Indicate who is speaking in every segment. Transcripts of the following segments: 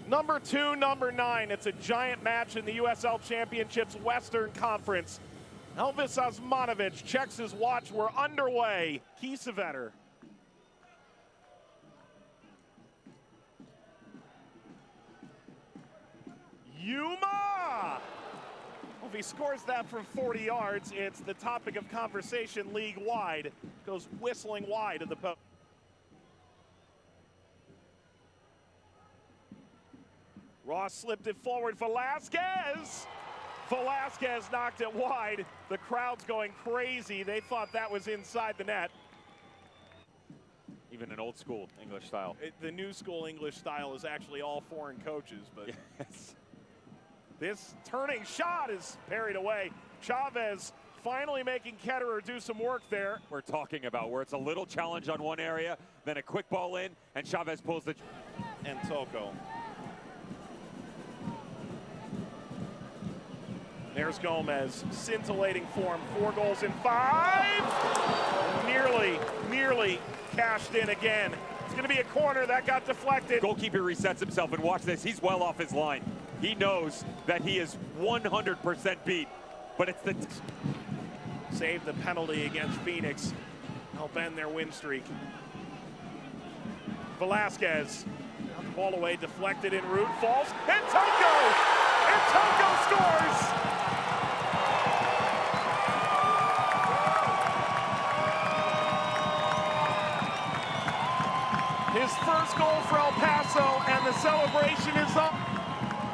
Speaker 1: Number 2, number 9. It's a giant match in the USL Championships Western Conference. Elvis Osmanovic checks his watch. We're underway. Kiesewetter. Yuma! Well, if he scores that from 40 yards, it's the topic of conversation league-wide. Goes whistling wide of the post. Ross slipped it forward. Velasquez knocked it wide. The crowd's going crazy. They thought that was inside the net.
Speaker 2: Even an old school English style.
Speaker 1: The new school English style is actually all foreign coaches, but
Speaker 2: yes.
Speaker 1: This turning shot is parried away. Chavez finally making Ketterer do some work there.
Speaker 2: We're talking about where it's a little challenge on one area, then a quick ball in, and Chavez pulls the...
Speaker 1: And Toko. There's Gomez, scintillating form, 4 goals in 5. Nearly cashed in again. It's gonna be a corner that got deflected.
Speaker 2: Goalkeeper resets himself, and watch this, he's well off his line. He knows that he is 100% beat, but it's the...
Speaker 1: Saved the penalty against Phoenix. Help end their win streak. Velasquez, got the ball away, deflected en route, falls, and Toko! And Toko scores! His first goal for El Paso, and the celebration is up.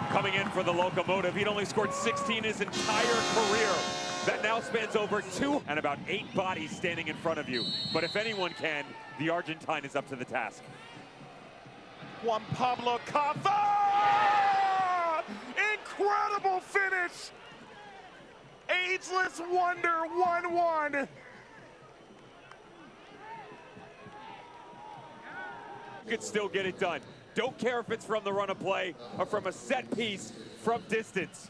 Speaker 2: Coming in for the Locomotive, he'd only scored 16 his entire career. That now spans over 2 and about 8 bodies standing in front of you. But if anyone can, the Argentine is up to the task.
Speaker 1: Juan Pablo Cava! Incredible finish! Ageless wonder, 1-1.
Speaker 2: Could still get it done. Don't care if it's from the run of play or from a set piece from distance.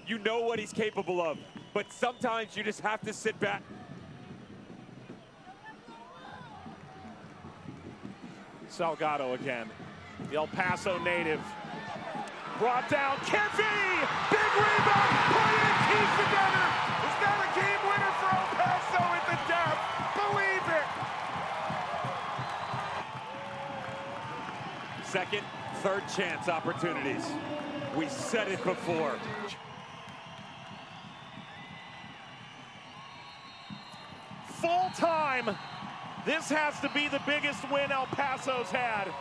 Speaker 2: You know what he's capable of, but sometimes you just have to sit back.
Speaker 1: Salgado again, the El Paso native. Brought down, Kevy! Big rebound, put it, Kiesewetter! Is that a game winner for El Paso at the death? Believe it!
Speaker 2: Second, third chance opportunities. We said it before.
Speaker 1: Full time. This has to be the biggest win El Paso's had.